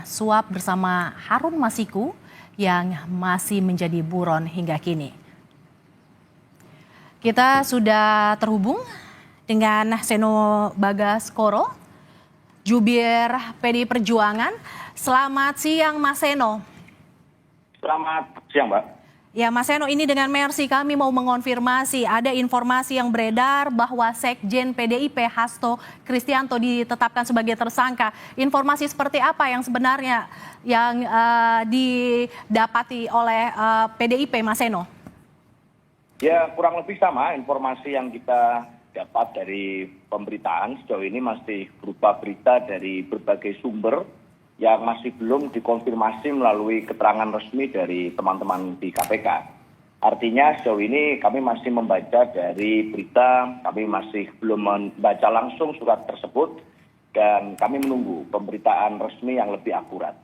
Suap bersama Harun Masiku yang masih menjadi buron hingga kini. Kita sudah terhubung dengan Seno Bagaskoro, jubir PDI Perjuangan. Selamat siang Mas Seno. Selamat siang Mbak. Ya Mas Seno, ini dengan Mercy kami mau mengonfirmasi ada informasi yang beredar bahwa Sekjen PDIP Hasto Kristianto ditetapkan sebagai tersangka. Informasi seperti apa yang sebenarnya yang didapati oleh PDIP Mas Seno? Ya kurang lebih sama informasi yang kita dapat dari pemberitaan sejauh ini masih berupa berita dari berbagai sumber yang masih belum dikonfirmasi melalui keterangan resmi dari teman-teman di KPK. Artinya sejauh ini kami masih membaca dari berita, kami masih belum membaca langsung surat tersebut, dan kami menunggu pemberitaan resmi yang lebih akurat.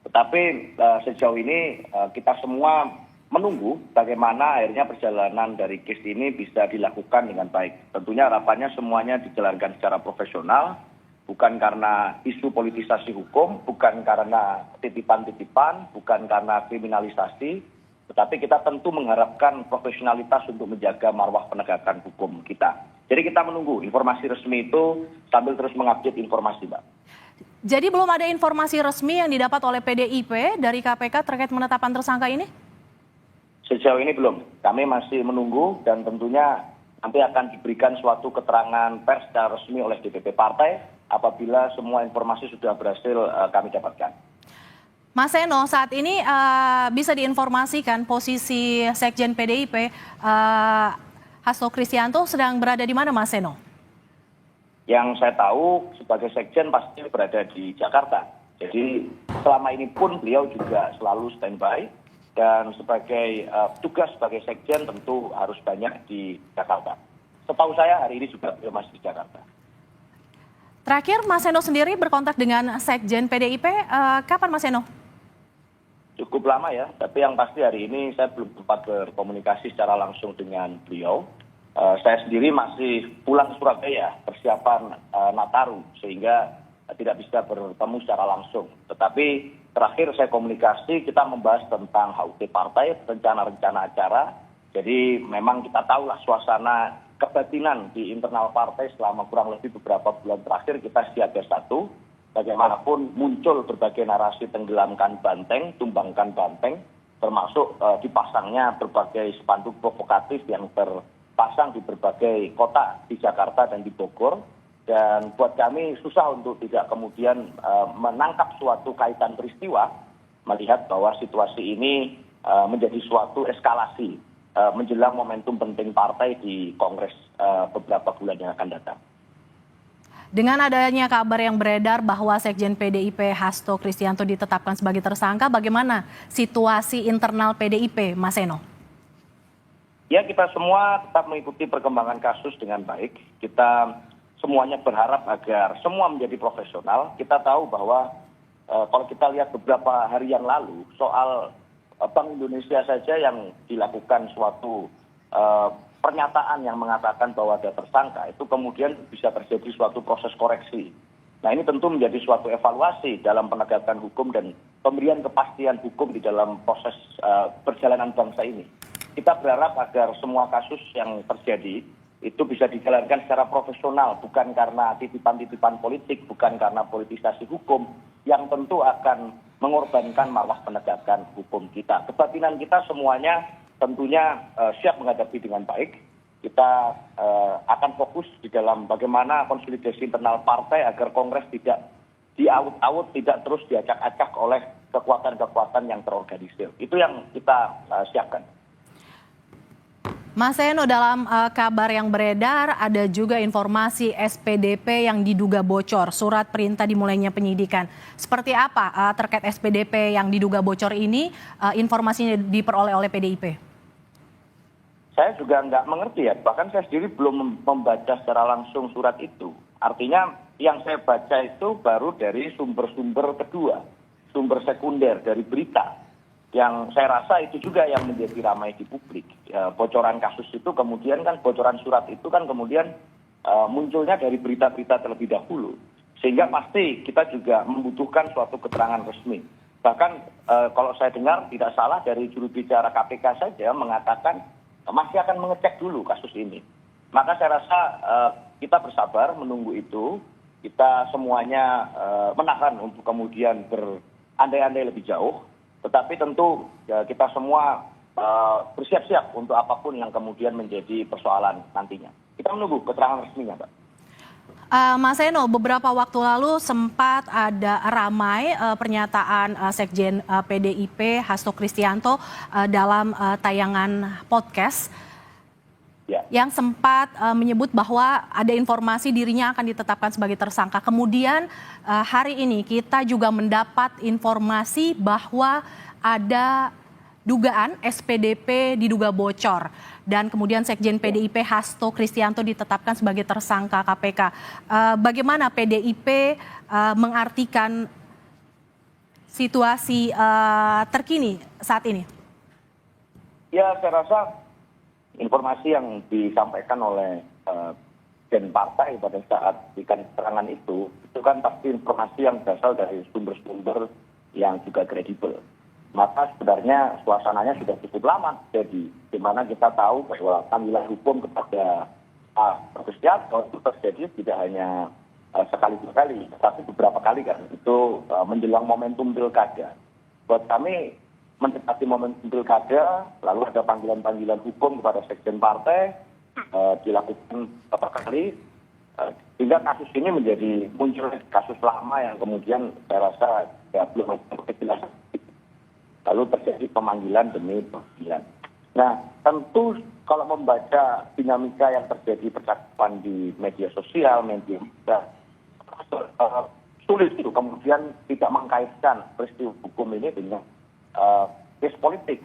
Tetapi sejauh ini kita semua menunggu bagaimana akhirnya perjalanan dari case ini bisa dilakukan dengan baik. Tentunya harapannya semuanya dijalankan secara profesional, bukan karena isu politisasi hukum, bukan karena titipan-titipan, bukan karena kriminalisasi, tetapi kita tentu mengharapkan profesionalitas untuk menjaga marwah penegakan hukum kita. Jadi kita menunggu informasi resmi itu sambil terus mengupdate informasi, Mbak. Jadi belum ada informasi resmi yang didapat oleh PDIP dari KPK terkait penetapan tersangka ini? Sejauh ini belum. Kami masih menunggu dan tentunya nanti akan diberikan suatu keterangan pers secara resmi oleh DPP Partai apabila semua informasi sudah berhasil kami dapatkan. Mas Seno, saat ini bisa diinformasikan posisi Sekjen PDIP Hasto Kristianto sedang berada di mana, Mas Seno? Yang saya tahu sebagai Sekjen pasti berada di Jakarta. Jadi selama ini pun beliau juga selalu standby dan sebagai tugas sebagai Sekjen tentu harus banyak di Jakarta. Setahu saya hari ini juga beliau masih di Jakarta. Terakhir, Mas Seno sendiri berkontak dengan Sekjen PDIP, kapan Mas Seno? Cukup lama ya, tapi yang pasti hari ini saya belum sempat berkomunikasi secara langsung dengan beliau. Saya sendiri masih pulang ke Surabaya, persiapan Nataru, sehingga tidak bisa bertemu secara langsung. Tetapi terakhir saya komunikasi, kita membahas tentang HUT Partai, rencana-rencana acara. Jadi memang kita tahulah suasana kebatinan di internal partai selama kurang lebih beberapa bulan terakhir kita siaga satu. Bagaimanapun muncul berbagai narasi tenggelamkan banteng, tumbangkan banteng, termasuk dipasangnya berbagai spanduk provokatif yang terpasang di berbagai kota di Jakarta dan di Bogor. Dan buat kami susah untuk tidak kemudian menangkap suatu kaitan peristiwa, melihat bahwa situasi ini menjadi suatu eskalasi menjelang momentum penting partai di Kongres beberapa bulan yang akan datang. Dengan adanya kabar yang beredar bahwa Sekjen PDIP Hasto Kristianto ditetapkan sebagai tersangka, bagaimana situasi internal PDIP, Mas Seno? Ya, kita semua tetap mengikuti perkembangan kasus dengan baik. Kita semuanya berharap agar semua menjadi profesional. Kita tahu bahwa kalau kita lihat beberapa hari yang lalu soal Bank Indonesia saja yang dilakukan suatu pernyataan yang mengatakan bahwa ada tersangka, itu kemudian bisa terjadi suatu proses koreksi. Nah, ini tentu menjadi suatu evaluasi dalam penegakan hukum dan pemberian kepastian hukum di dalam proses perjalanan bangsa ini. Kita berharap agar semua kasus yang terjadi itu bisa dijalankan secara profesional, bukan karena titipan-titipan politik, bukan karena politisasi hukum, yang tentu akan mengorbankan marwah penegakan hukum kita. Kebatinan kita semuanya tentunya siap menghadapi dengan baik. Kita akan fokus di dalam bagaimana konsolidasi internal partai agar Kongres tidak diaut-aut, tidak terus diacak-acak oleh kekuatan-kekuatan yang terorganisir. Itu yang kita siapkan. Mas Seno, dalam kabar yang beredar ada juga informasi SPDP yang diduga bocor, surat perintah dimulainya penyidikan. Seperti apa terkait SPDP yang diduga bocor ini, informasinya diperoleh oleh PDIP? Saya juga nggak mengerti ya, bahkan saya sendiri belum membaca secara langsung surat itu. Artinya yang saya baca itu baru dari sumber-sumber kedua, sumber sekunder dari berita. Yang saya rasa itu juga yang menjadi ramai di publik. Bocoran kasus itu kemudian kan, bocoran surat itu kan kemudian munculnya dari berita-berita terlebih dahulu. Sehingga pasti kita juga membutuhkan suatu keterangan resmi. Bahkan kalau saya dengar tidak salah dari juru bicara KPK saja mengatakan masih akan mengecek dulu kasus ini. Maka saya rasa kita bersabar menunggu itu. Kita semuanya menahan untuk kemudian berandai-andai lebih jauh. Tetapi tentu kita semua bersiap-siap untuk apapun yang kemudian menjadi persoalan nantinya. Kita menunggu keterangan resminya, Mbak. Mas Seno, beberapa waktu lalu sempat ada ramai pernyataan Sekjen PDIP Hasto Kristianto dalam tayangan podcast Ya. yang sempat menyebut bahwa ada informasi dirinya akan ditetapkan sebagai tersangka. Kemudian hari ini kita juga mendapat informasi bahwa ada dugaan SPDP diduga bocor dan kemudian Sekjen PDIP Hasto Kristianto ditetapkan sebagai tersangka KPK. Bagaimana PDIP mengartikan situasi terkini saat ini? Ya, saya rasa informasi yang disampaikan oleh Gen Partai pada saat berikan keterangan itu kan pasti informasi yang berasal dari sumber-sumber yang juga kredibel. Maka sebenarnya suasananya sudah cukup lama jadi di mana kita tahu bahwa panggilan hukum kepada Pak Kristianto itu terjadi tidak hanya sekali dua kali, tetapi beberapa kali kan itu menjelang momentum pilkada. Buat kami mendekati momentum pilkada, lalu ada panggilan-panggilan hukum kepada sekjen partai dilakukan beberapa kali, sehingga kasus ini menjadi muncul kasus lama yang kemudian saya rasa ya belum ada kejelasan. Lalu terjadi pemanggilan demi pemanggilan. Nah, tentu kalau membaca dinamika yang terjadi percakapan di media sosial, sulit itu kemudian tidak mengkaitkan peristiwa hukum ini dengan case politik.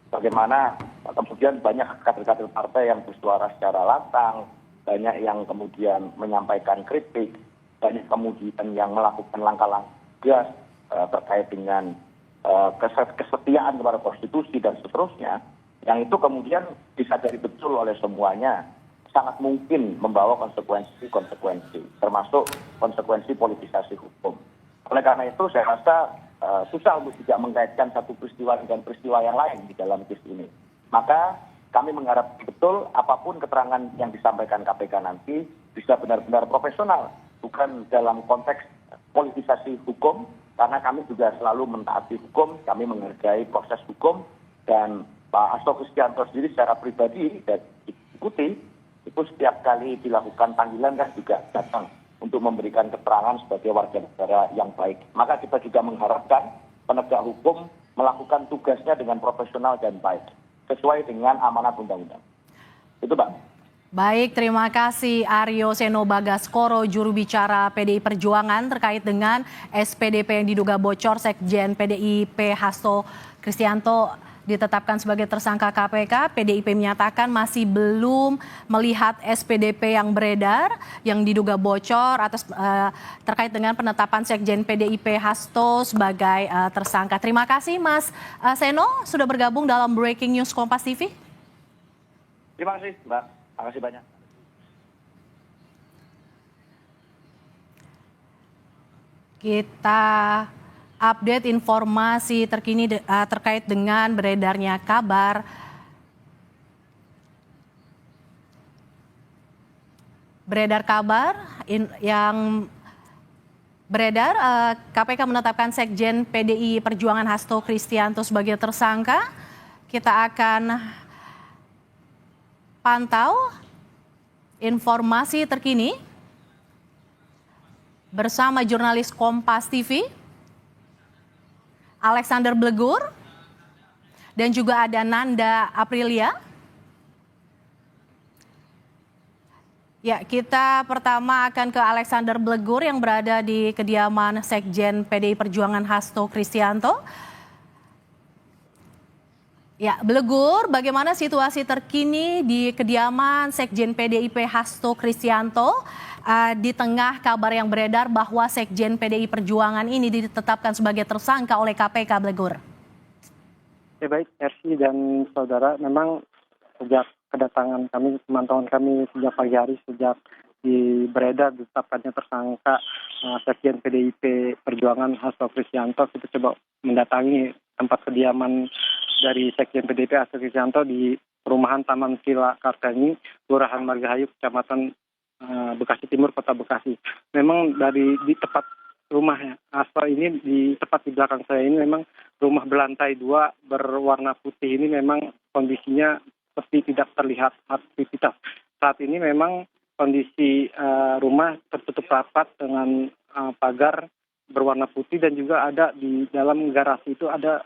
Bagaimana kemudian banyak kader-kader partai yang bersuara secara lantang, banyak yang kemudian menyampaikan kritik, banyak kemudian yang melakukan langkah-langkah tegas terkait dengan kesetiaan kepada konstitusi dan seterusnya, yang itu kemudian disadari betul oleh semuanya sangat mungkin membawa konsekuensi, termasuk konsekuensi politisasi hukum. Oleh karena itu saya rasa susah untuk tidak mengaitkan satu peristiwa dengan peristiwa yang lain di dalam kes ini. Maka kami mengharap betul apapun keterangan yang disampaikan KPK nanti bisa benar-benar profesional, bukan dalam konteks politisasi hukum, karena kami juga selalu mentaati hukum, kami menghargai proses hukum, dan Pak Hasto Kristianto sendiri secara pribadi dan ikuti, itu setiap kali dilakukan panggilan kan juga datang untuk memberikan keterangan sebagai warga negara yang baik. Maka kita juga mengharapkan penegak hukum melakukan tugasnya dengan profesional dan baik, sesuai dengan amanat undang-undang. Itu, Pak. Baik, terima kasih Aryo Seno Bagaskoro, juru bicara PDI Perjuangan terkait dengan SPDP yang diduga bocor. Sekjen PDIP Hasto Kristianto ditetapkan sebagai tersangka KPK. PDIP menyatakan masih belum melihat SPDP yang beredar yang diduga bocor atas terkait dengan penetapan Sekjen PDIP Hasto sebagai tersangka. Terima kasih Mas Seno sudah bergabung dalam Breaking News Kompas TV. Terima kasih, Mbak. Terima kasih banyak. Kita update informasi terkini terkait dengan beredarnya kabar yang beredar KPK menetapkan Sekjen PDI Perjuangan Hasto Kristianto sebagai tersangka. Kita akan pantau informasi terkini bersama jurnalis Kompas TV Alexander Blegur dan juga ada Nanda Aprilia. Ya, kita pertama akan ke Alexander Blegur yang berada di kediaman Sekjen PDI Perjuangan Hasto Kristianto. Ya, Blegur, bagaimana situasi terkini di kediaman Sekjen PDIP Hasto Kristianto di tengah kabar yang beredar bahwa Sekjen PDI Perjuangan ini ditetapkan sebagai tersangka oleh KPK, Blegur? Ya baik, Ersi dan saudara, memang sejak kedatangan kami, pemantauan kami sejak pagi hari, sejak informasi beredar ditetapkannya tersangka Sekjen PDIP Perjuangan Hasto Kristianto, kita coba mendatangi tempat kediaman dari Sekjen PDIP Hasto Kristianto di perumahan Taman Villa Kartini, Kelurahan Margahayu, Kecamatan Bekasi Timur, Kota Bekasi. Memang di tempat rumah Hasto ini, tepat di belakang saya ini, memang rumah berlantai 2 berwarna putih ini memang kondisinya seperti tidak terlihat aktivitas. Saat ini memang kondisi rumah tertutup rapat dengan pagar berwarna putih, dan juga ada di dalam garasi itu ada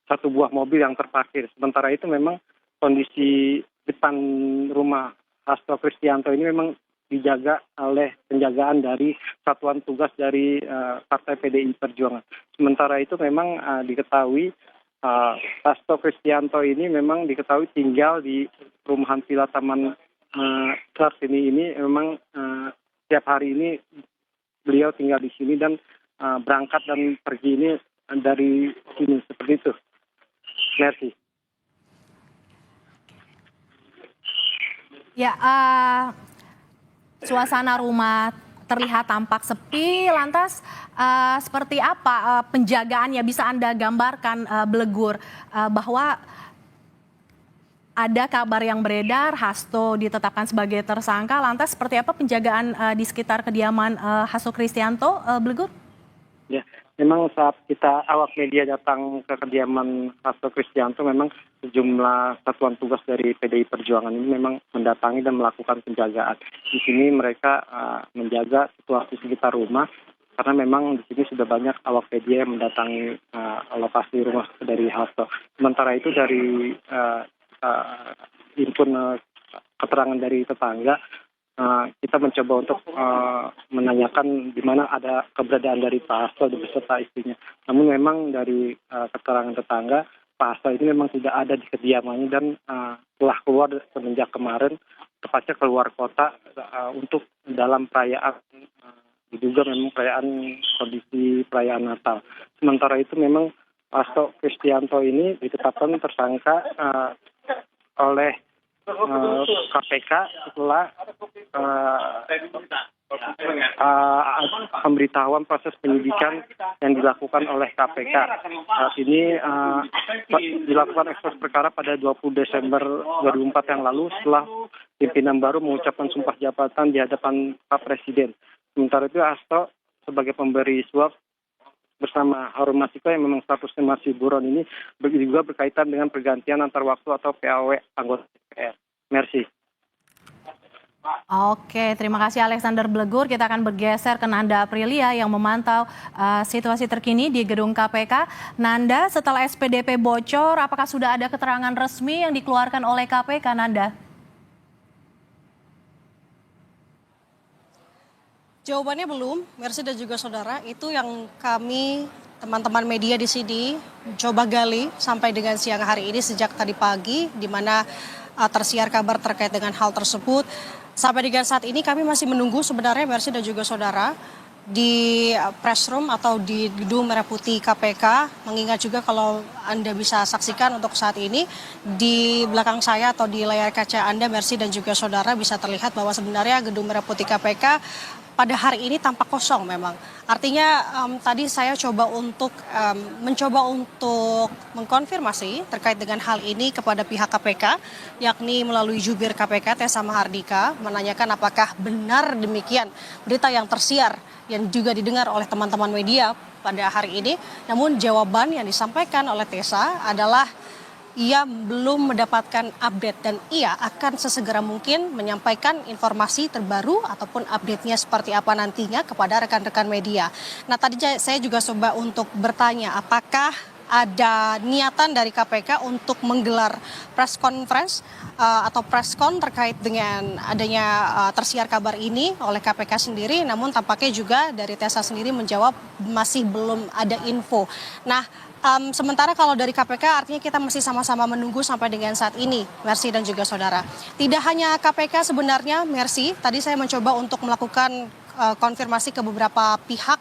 satu buah mobil yang terparkir. Sementara itu memang kondisi depan rumah Hasto Kristianto ini memang dijaga oleh penjagaan dari satuan tugas dari Partai PDI Perjuangan. Sementara itu memang diketahui Hasto Kristianto ini memang diketahui tinggal di perumahan Villa Taman Kartini ini. Memang setiap hari ini beliau tinggal di sini dan berangkat dan pergi ini dari sini, seperti itu. Merci. Ya, suasana rumah terlihat tampak sepi. Lantas seperti apa penjagaannya? Bisa Anda gambarkan, Blegur, bahwa ada kabar yang beredar Hasto ditetapkan sebagai tersangka. Lantas seperti apa penjagaan di sekitar kediaman Hasto Kristianto, Blegur? Ya, memang saat kita awak media datang ke kediaman Hasto Kristianto, memang sejumlah satuan tugas dari PDI Perjuangan ini memang mendatangi dan melakukan penjagaan. Di sini mereka menjaga situasi sekitar rumah, karena memang di sini sudah banyak awak media yang mendatangi lokasi rumah dari Hasto. Sementara itu dari input keterangan dari tetangga, kita mencoba untuk menanyakan di mana ada keberadaan dari Pak Hasto beserta istrinya. Namun memang dari keterangan tetangga, Pak Hasto ini memang tidak ada di kediamannya dan telah keluar semenjak kemarin, tepatnya keluar kota untuk dalam perayaan, diduga memang kondisi perayaan Natal. Sementara itu memang Hasto Kristianto ini ditetapkan tersangka oleh KPK setelah pemberitahuan proses penyidikan yang dilakukan oleh KPK. Saat ini dilakukan ekspos perkara pada 20 Desember 2004 yang lalu, setelah pimpinan baru mengucapkan sumpah jabatan di hadapan Pak Presiden. Sementara itu Hasto sebagai pemberi suap bersama Harun Masiku yang memang statusnya masih buron ini juga berkaitan dengan pergantian antar waktu atau PAW anggota DPR. Merci. Oke, terima kasih Alexander Blegur. Kita akan bergeser ke Nanda Aprilia yang memantau situasi terkini di gedung KPK. Nanda, setelah SPDP bocor, apakah sudah ada keterangan resmi yang dikeluarkan oleh KPK, Nanda? Jawabannya belum, Mercy dan juga saudara. Itu yang kami teman-teman media di sini coba gali sampai dengan siang hari ini sejak tadi pagi, di mana tersiar kabar terkait dengan hal tersebut. Sampai dengan saat ini kami masih menunggu sebenarnya Mercy dan juga saudara di press room atau di gedung Merah Putih KPK. Mengingat juga kalau Anda bisa saksikan untuk saat ini di belakang saya atau di layar kaca Anda, Mercy dan juga saudara, bisa terlihat bahwa sebenarnya gedung Merah Putih KPK pada hari ini tampak kosong memang. Artinya tadi saya mencoba untuk mengkonfirmasi terkait dengan hal ini kepada pihak KPK, yakni melalui jubir KPK Tessa Mahardika, menanyakan apakah benar demikian berita yang tersiar yang juga didengar oleh teman-teman media pada hari ini. Namun jawaban yang disampaikan oleh Tessa adalah ia belum mendapatkan update dan ia akan sesegera mungkin menyampaikan informasi terbaru ataupun update-nya seperti apa nantinya kepada rekan-rekan media. Nah, tadi saya juga coba untuk bertanya apakah ada niatan dari KPK untuk menggelar press conference atau press-con terkait dengan adanya tersiar kabar ini oleh KPK sendiri. Namun tampaknya juga dari Tessa sendiri menjawab masih belum ada info. Nah, sementara kalau dari KPK artinya kita masih sama-sama menunggu sampai dengan saat ini, Mercy dan juga saudara. Tidak hanya KPK sebenarnya, Mercy, tadi saya mencoba untuk melakukan konfirmasi ke beberapa pihak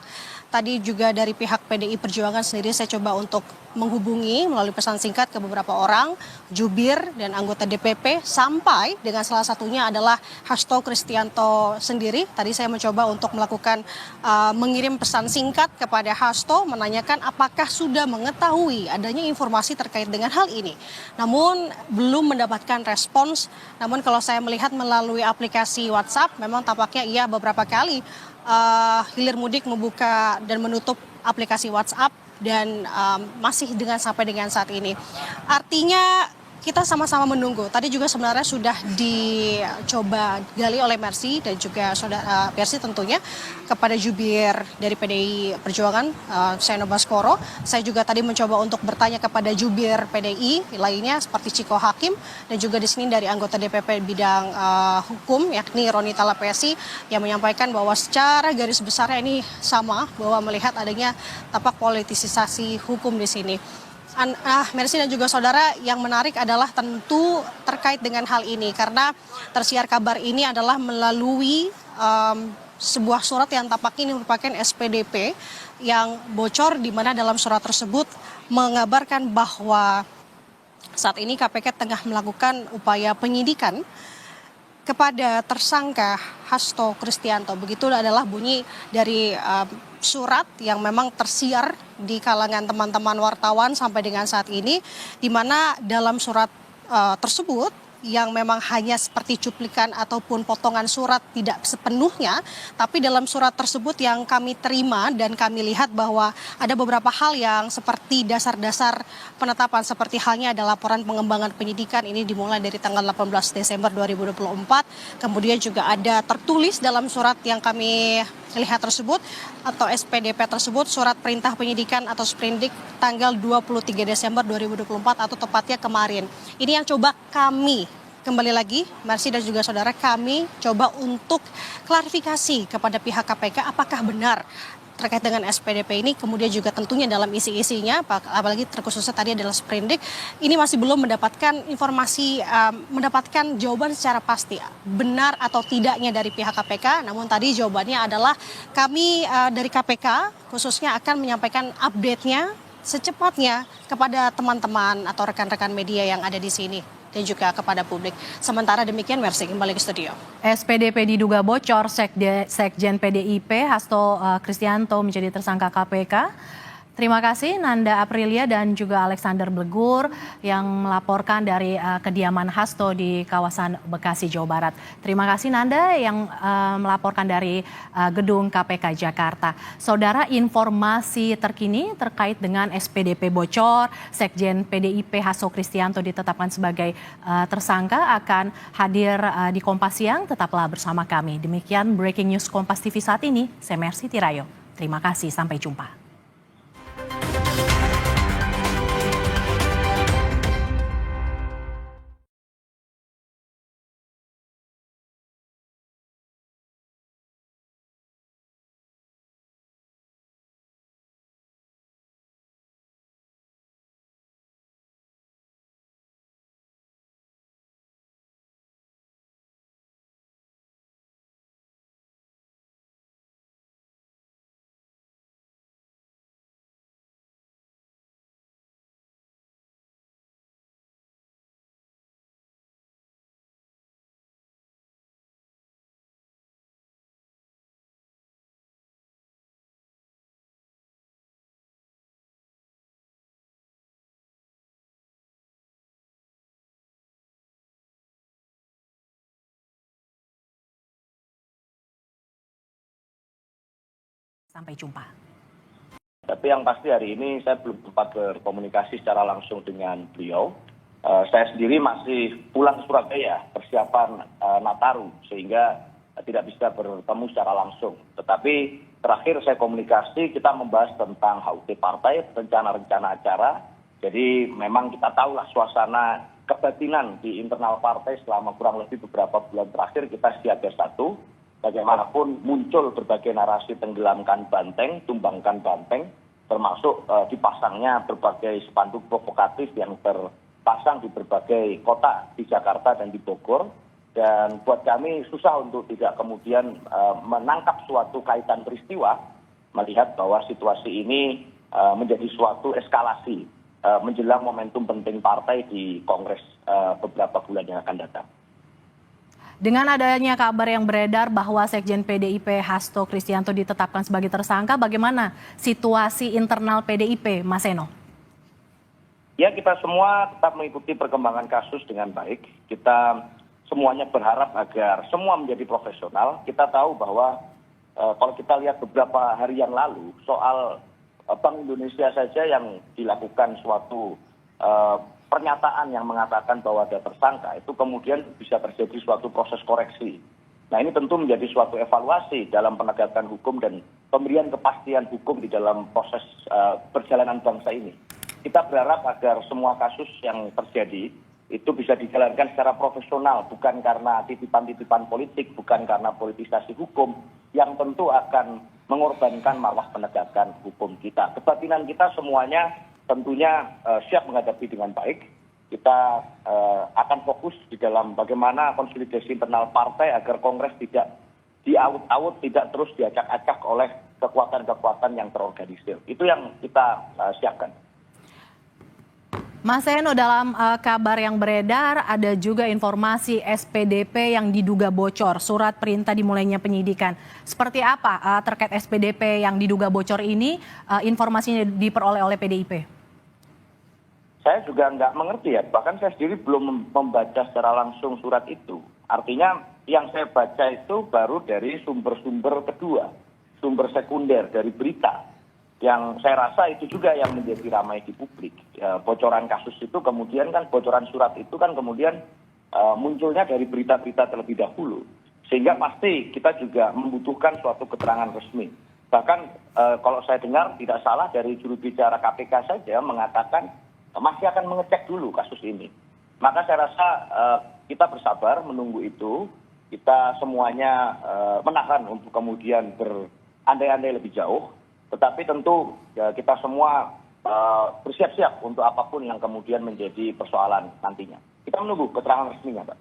tadi juga dari pihak PDI Perjuangan sendiri saya coba untuk menghubungi melalui pesan singkat ke beberapa orang, jubir dan anggota DPP, sampai dengan salah satunya adalah Hasto Kristianto sendiri. Tadi saya mencoba untuk melakukan mengirim pesan singkat kepada Hasto menanyakan apakah sudah mengetahui adanya informasi terkait dengan hal ini. Namun belum mendapatkan respons. Namun kalau saya melihat melalui aplikasi WhatsApp, memang tampaknya ia beberapa kali hilir mudik membuka dan menutup aplikasi WhatsApp dan masih sampai dengan saat ini. Artinya kita sama-sama menunggu. Tadi juga sebenarnya sudah dicoba gali oleh Mercy dan juga saudara Mercy tentunya kepada jubir dari PDI Perjuangan, Seno Baskoro. Saya juga tadi mencoba untuk bertanya kepada jubir PDI lainnya seperti Ciko Hakim dan juga di sini dari anggota DPP bidang hukum yakni Roni Talapesi yang menyampaikan bahwa secara garis besarnya ini sama, bahwa melihat adanya tapak politisasi hukum di sini. Mercy dan juga saudara, yang menarik adalah tentu terkait dengan hal ini karena tersiar kabar ini adalah melalui sebuah surat yang tampaknya ini merupakan SPDP yang bocor, di mana dalam surat tersebut mengabarkan bahwa saat ini KPK tengah melakukan upaya penyidikan kepada tersangka Hasto Kristianto. Begitu adalah bunyi dari surat yang memang tersiar di kalangan teman-teman wartawan sampai dengan saat ini, di mana dalam surat tersebut yang memang hanya seperti cuplikan ataupun potongan surat, tidak sepenuhnya, tapi dalam surat tersebut yang kami terima dan kami lihat bahwa ada beberapa hal yang seperti dasar-dasar penetapan, seperti halnya ada laporan pengembangan penyidikan, ini dimulai dari tanggal 18 Desember 2024, kemudian juga ada tertulis dalam surat yang kami lihat tersebut atau SPDP tersebut, surat perintah penyidikan atau sprindik tanggal 23 Desember 2024 atau tepatnya kemarin. Ini yang coba kami, kembali lagi Mercy dan juga saudara, kami coba untuk klarifikasi kepada pihak KPK apakah benar terkait dengan SPDP ini, kemudian juga tentunya dalam isi-isinya, apalagi terkhususnya tadi adalah sprindik, ini masih belum mendapatkan informasi, mendapatkan jawaban secara pasti benar atau tidaknya dari pihak KPK. Namun tadi jawabannya adalah kami dari KPK khususnya akan menyampaikan update-nya secepatnya kepada teman-teman atau rekan-rekan media yang ada di sini dan juga kepada publik. Sementara demikian, Mercy kembali ke studio. SPDP diduga bocor, Sekjen PDIP Hasto Kristianto menjadi tersangka KPK. Terima kasih Nanda Aprilia dan juga Alexander Blegur yang melaporkan dari kediaman Hasto di kawasan Bekasi, Jawa Barat. Terima kasih Nanda yang melaporkan dari gedung KPK Jakarta. Saudara, informasi terkini terkait dengan SPDP bocor, Sekjen PDIP Hasto Kristianto ditetapkan sebagai tersangka akan hadir di Kompas Siang. Tetaplah bersama kami. Demikian Breaking News Kompas TV saat ini. Saya Mercy Tirayo. Terima kasih, sampai jumpa. Sampai jumpa. Tapi yang pasti hari ini saya belum sempat berkomunikasi secara langsung dengan beliau. Saya sendiri masih pulang Surabaya, persiapan Nataru, sehingga tidak bisa bertemu secara langsung. Tetapi terakhir saya komunikasi, kita membahas tentang HUT partai, rencana-rencana acara. Jadi memang kita tahulah suasana kebatinan di internal partai selama kurang lebih beberapa bulan terakhir kita siaga satu. Bagaimanapun muncul berbagai narasi tenggelamkan banteng, tumbangkan banteng, termasuk dipasangnya berbagai spanduk provokatif yang terpasang di berbagai kota di Jakarta dan di Bogor. Dan buat kami susah untuk tidak kemudian menangkap suatu kaitan peristiwa, melihat bahwa situasi ini menjadi suatu eskalasi menjelang momentum penting partai di Kongres beberapa bulan yang akan datang. Dengan adanya kabar yang beredar bahwa Sekjen PDIP Hasto Kristianto ditetapkan sebagai tersangka, bagaimana situasi internal PDIP, Mas Eno? Ya, kita semua tetap mengikuti perkembangan kasus dengan baik. Kita semuanya berharap agar semua menjadi profesional. Kita tahu bahwa kalau kita lihat beberapa hari yang lalu soal Bank Indonesia saja yang dilakukan suatu pernyataan yang mengatakan bahwa ada tersangka, itu kemudian bisa terjadi suatu proses koreksi. Nah, ini tentu menjadi suatu evaluasi dalam penegakan hukum dan pemberian kepastian hukum di dalam proses perjalanan bangsa ini. Kita berharap agar semua kasus yang terjadi itu bisa dijalankan secara profesional, bukan karena titipan-titipan politik, bukan karena politisasi hukum, yang tentu akan mengorbankan marwah penegakan hukum kita. Kebatinan kita semuanya tentunya siap menghadapi dengan baik. Kita akan fokus di dalam bagaimana konsolidasi internal partai agar Kongres tidak diaut-aut, tidak terus diacak-acak oleh kekuatan-kekuatan yang terorganisir. Itu yang kita siapkan. Mas Eno, dalam kabar yang beredar ada juga informasi SPDP yang diduga bocor, surat perintah dimulainya penyidikan. Seperti apa terkait SPDP yang diduga bocor ini, informasinya diperoleh oleh PDIP? Saya juga nggak mengerti ya, bahkan saya sendiri belum membaca secara langsung surat itu. Artinya yang saya baca itu baru dari sumber-sumber kedua, sumber sekunder dari berita. Yang saya rasa itu juga yang menjadi ramai di publik. Bocoran kasus itu kemudian kan, bocoran surat itu kan kemudian munculnya dari berita-berita terlebih dahulu. Sehingga pasti kita juga membutuhkan suatu keterangan resmi. Bahkan kalau saya dengar tidak salah dari juru bicara KPK saja mengatakan masih akan mengecek dulu kasus ini. Maka saya rasa kita bersabar menunggu itu. Kita semuanya menahan untuk kemudian berandai-andai lebih jauh. Tetapi tentu ya, kita semua bersiap-siap untuk apapun yang kemudian menjadi persoalan nantinya. Kita menunggu keterangan resminya, Pak.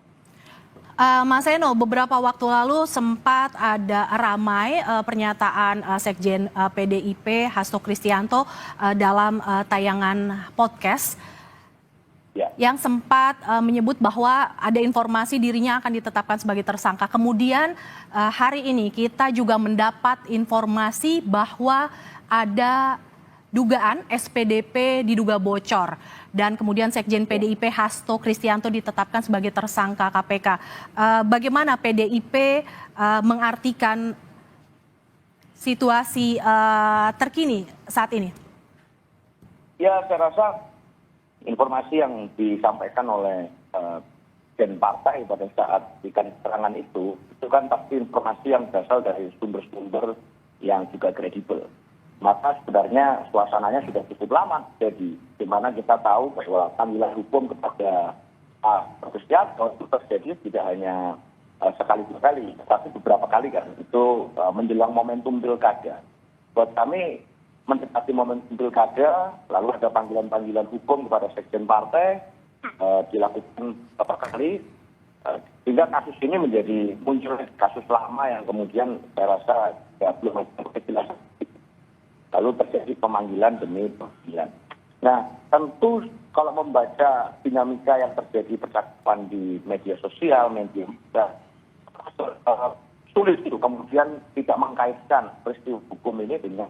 Mas Eno, beberapa waktu lalu sempat ada ramai pernyataan Sekjen PDIP Hasto Kristianto dalam tayangan podcast yang sempat menyebut bahwa ada informasi dirinya akan ditetapkan sebagai tersangka. Kemudian hari ini kita juga mendapat informasi bahwa ada dugaan SPDP diduga bocor dan kemudian Sekjen PDIP Hasto Kristianto ditetapkan sebagai tersangka KPK. Bagaimana PDIP mengartikan situasi terkini saat ini? Ya, saya rasa informasi yang disampaikan oleh Gen Partai pada saat berikan keterangan itu kan pasti informasi yang berasal dari sumber-sumber yang juga kredibel. Maka sebenarnya suasananya sudah cukup lama jadi di mana kita tahu bahwa panggilan hukum kepada Pak Kristianto itu terjadi tidak hanya sekali dua kali, tetapi beberapa kali kan itu menjelang momentum pilkada. Buat kami mendekati momentum pilkada, lalu ada panggilan-panggilan hukum kepada sekjen partai dilakukan beberapa kali, sehingga kasus ini menjadi muncul kasus lama yang kemudian saya rasa belum ada kejelasan. Lalu terjadi pemanggilan demi pemanggilan. Nah, tentu kalau membaca dinamika yang terjadi percakapan di media sosial, media sulit itu kemudian tidak mengkaitkan peristiwa hukum ini dengan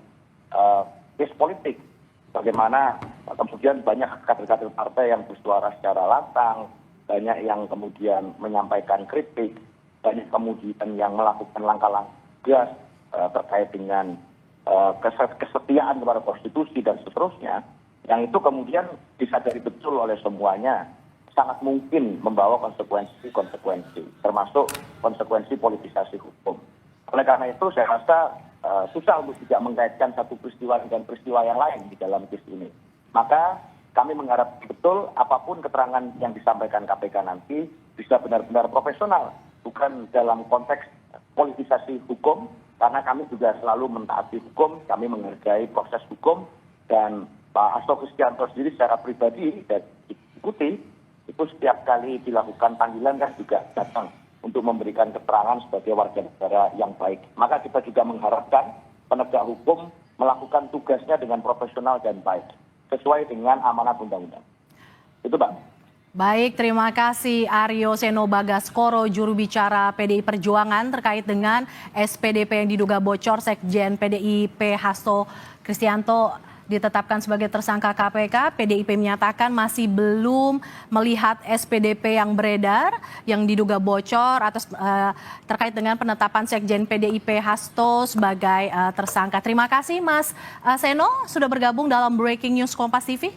case politik. Bagaimana kemudian banyak kader-kader partai yang bersuara secara lantang, banyak yang kemudian menyampaikan kritik, banyak kemudian yang melakukan langkah-langkah tegas terkait dengan kesetiaan kepada konstitusi dan seterusnya, yang itu kemudian disadari betul oleh semuanya sangat mungkin membawa konsekuensi, termasuk konsekuensi politisasi hukum. Oleh karena itu saya rasa susah untuk tidak mengaitkan satu peristiwa dengan peristiwa yang lain di dalam kes ini. Maka kami mengharap betul apapun keterangan yang disampaikan KPK nanti bisa benar-benar profesional, bukan dalam konteks politisasi hukum, karena kami juga selalu mentaati hukum, kami menghargai proses hukum, dan Pak Hasto Kristianto sendiri secara pribadi dan diikuti, itu setiap kali dilakukan panggilan kan juga datang untuk memberikan keterangan sebagai warga negara yang baik. Maka kita juga mengharapkan penegak hukum melakukan tugasnya dengan profesional dan baik, sesuai dengan amanat undang-undang. Itu, Bang. Baik, terima kasih Aryo Seno Bagaskoro, juru bicara PDI Perjuangan terkait dengan SPDP yang diduga bocor. Sekjen PDIP Hasto Kristianto ditetapkan sebagai tersangka KPK. PDIP menyatakan masih belum melihat SPDP yang beredar yang diduga bocor atas terkait dengan penetapan Sekjen PDIP Hasto sebagai tersangka. Terima kasih Mas Seno sudah bergabung dalam Breaking News Kompas TV.